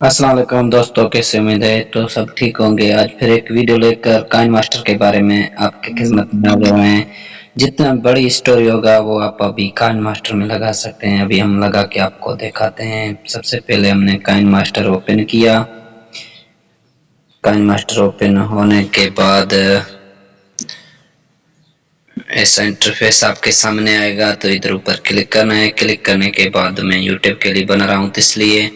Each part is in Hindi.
अस्सलाम वालेकुम दोस्तों, कैसे उम्मीद है तो सब ठीक होंगे। आज फिर एक वीडियो लेकर काइन मास्टर के बारे में आपकी खिदमत में हाजिर हुए हैं। जितना बड़ी स्टोरी होगा वो आप अभी काइन मास्टर में लगा सकते हैं। अभी हम लगा के आपको दिखाते हैं। सबसे पहले हमने काइन मास्टर ओपन किया। काइन मास्टर ओपन होने के बाद ऐसा इंटरफेस आपके सामने आएगा, तो इधर ऊपर क्लिक करना है। क्लिक करने के बाद मैं यूट्यूब के लिए बना रहा हूँ, तो इसलिए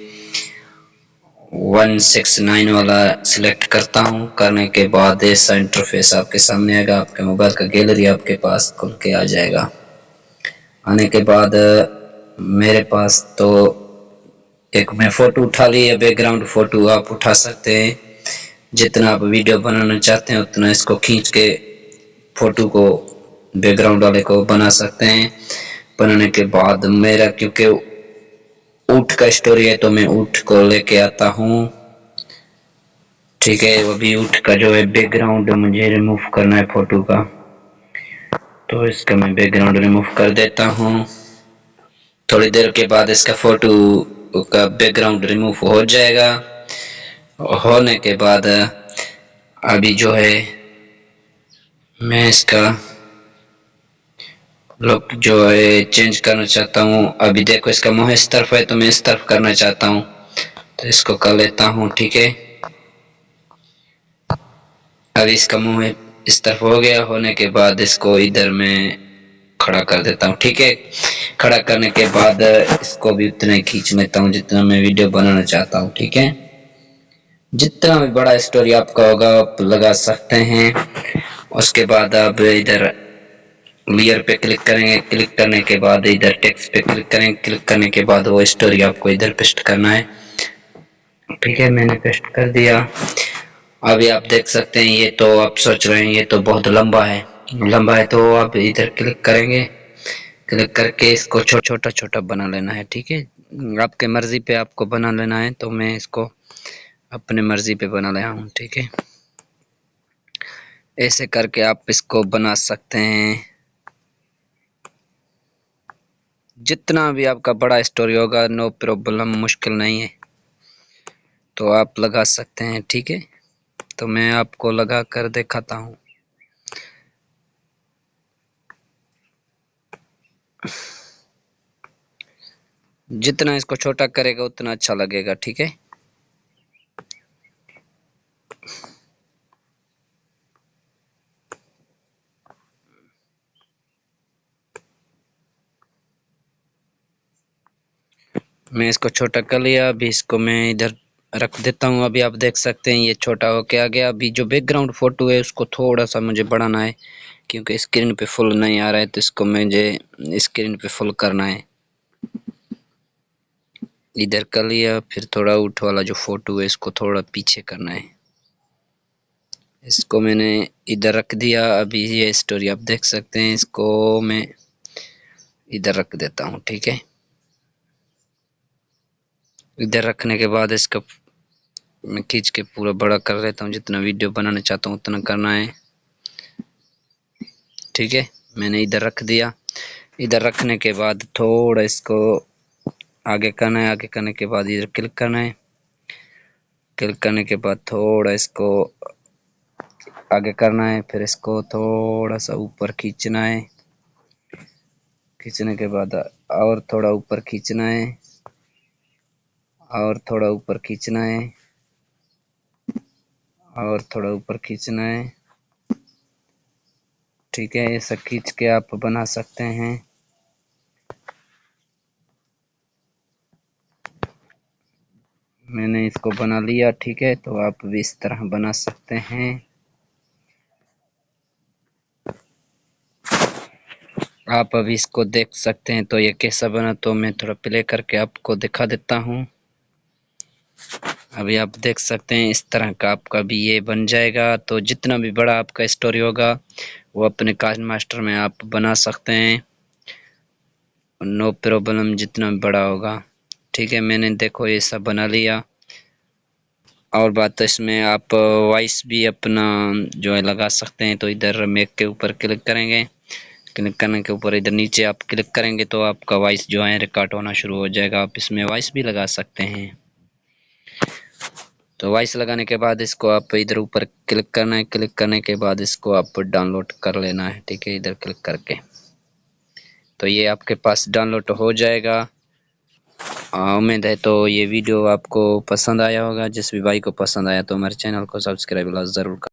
169 वाला सिलेक्ट करता हूँ। करने के बाद ऐसा इंटरफेस आपके सामने आएगा। आपके मोबाइल का गैलरी आपके पास खुल के आ जाएगा। आने के बाद मेरे पास तो एक मैं फ़ोटो उठा ली है, बैकग्राउंड फ़ोटो आप उठा सकते हैं। जितना आप वीडियो बनाना चाहते हैं उतना इसको खींच के फ़ोटो को बैकग्राउंड वाले को बना सकते हैं। बनाने के बाद मेरा क्योंकि ऊँट का स्टोरी है तो मैं ऊँट को लेके आता हूँ। ठीक है, अभी ऊँट का जो है बैकग्राउंड मुझे रिमूव करना है फ़ोटो का, तो इसका मैं बैकग्राउंड रिमूव कर देता हूँ। थोड़ी देर के बाद इसका फ़ोटो का बैकग्राउंड रिमूव हो जाएगा। होने के बाद अभी जो है मैं इसका लुक जो है चेंज करना चाहता हूँ। अभी देखो इसका मुँह इस तरफ है तो मैं इस तरफ करना चाहता हूँ, तो इसको कर लेता हूँ। ठीक है, अभी इसका मुँह इस तरफ हो गया। होने के बाद इसको इधर मैं खड़ा कर देता हूँ। ठीक है, खड़ा करने के बाद इसको भी उतना ही खींच लेता हूँ जितना मैं वीडियो बनाना चाहता हूँ। ठीक है, जितना भी बड़ा स्टोरी आपका होगा आप लगा सकते हैं। उसके बाद आप इधर लेयर पे क्लिक करेंगे। क्लिक करने के बाद इधर टेक्स्ट पे क्लिक करेंगे। क्लिक करने के बाद वो स्टोरी आपको इधर पेस्ट करना है। ठीक है, मैंने पेस्ट कर दिया। अभी आप देख सकते हैं, ये तो आप सोच रहे हैं ये तो बहुत लंबा है। लंबा है तो आप इधर क्लिक करेंगे। क्लिक करके इसको छोटा छोटा बना लेना है। ठीक है, आपके मर्जी पे आपको बना लेना है, तो मैं इसको अपने मर्जी पे बना रहा हूँ। ठीक है, ऐसे करके आप इसको बना सकते हैं। जितना भी आपका बड़ा स्टोरी होगा नो प्रॉब्लम, मुश्किल नहीं है, तो आप लगा सकते हैं। ठीक है, तो मैं आपको लगा कर दिखाता हूँ। जितना इसको छोटा करेगा उतना अच्छा लगेगा। ठीक है, मैं इसको छोटा कर लिया। अभी इसको मैं इधर रख देता हूँ। अभी आप देख सकते हैं ये छोटा होके आ गया। अभी जो बैकग्राउंड फोटो है उसको थोड़ा सा मुझे बढ़ाना है, क्योंकि स्क्रीन पे फुल नहीं आ रहा है, तो इसको मुझे स्क्रीन पे फुल करना है। इधर कर लिया। फिर थोड़ा ऊँट वाला जो फोटो है इसको थोड़ा पीछे करना है। इसको मैंने इधर रख दिया। अभी ये स्टोरी आप देख सकते हैं, इसको मैं इधर रख देता हूँ। ठीक है, इधर रखने के बाद इसका मैं खींच के पूरा बड़ा कर लेता हूँ। जितना वीडियो बनाना चाहता हूँ उतना करना है। ठीक है, मैंने इधर रख दिया। इधर रखने के बाद थोड़ा इसको आगे करना है। आगे करने के बाद इधर क्लिक करना है। क्लिक करने के बाद थोड़ा इसको आगे करना है। फिर इसको थोड़ा सा ऊपर खींचना है। खींचने के बाद और थोड़ा ऊपर खींचना है, और थोड़ा ऊपर खींचना है, और थोड़ा ऊपर खींचना है। ठीक है, ऐसा खींच के आप बना सकते हैं। मैंने इसको बना लिया। ठीक है, तो आप भी इस तरह बना सकते हैं। आप अभी इसको देख सकते हैं तो ये कैसा बना, तो मैं थोड़ा प्ले करके आपको दिखा देता हूँ। अभी आप देख सकते हैं इस तरह का आपका भी ये बन जाएगा। तो जितना भी बड़ा आपका स्टोरी होगा वो अपने काइन मास्टर में आप बना सकते हैं, नो प्रॉब्लम, जितना भी बड़ा होगा। ठीक है, मैंने देखो ये सब बना लिया। और बात तो इसमें आप वॉइस भी अपना जो है लगा सकते हैं। तो इधर मैक के ऊपर क्लिक करेंगे। क्लिक करने के ऊपर इधर नीचे आप क्लिक करेंगे तो आपका वॉइस जो है रिकॉर्ड होना शुरू हो जाएगा। आप इसमें वॉइस भी लगा सकते हैं। तो वॉइस लगाने के बाद इसको आप इधर ऊपर क्लिक करना है, क्लिक करने के बाद इसको आप डाउनलोड कर लेना है, ठीक है, इधर क्लिक करके। तो ये आपके पास डाउनलोड हो जाएगा। उम्मीद है तो ये वीडियो आपको पसंद आया होगा। जिस भी भाई को पसंद आया तो हमारे चैनल को सब्सक्राइब ज़रूर कर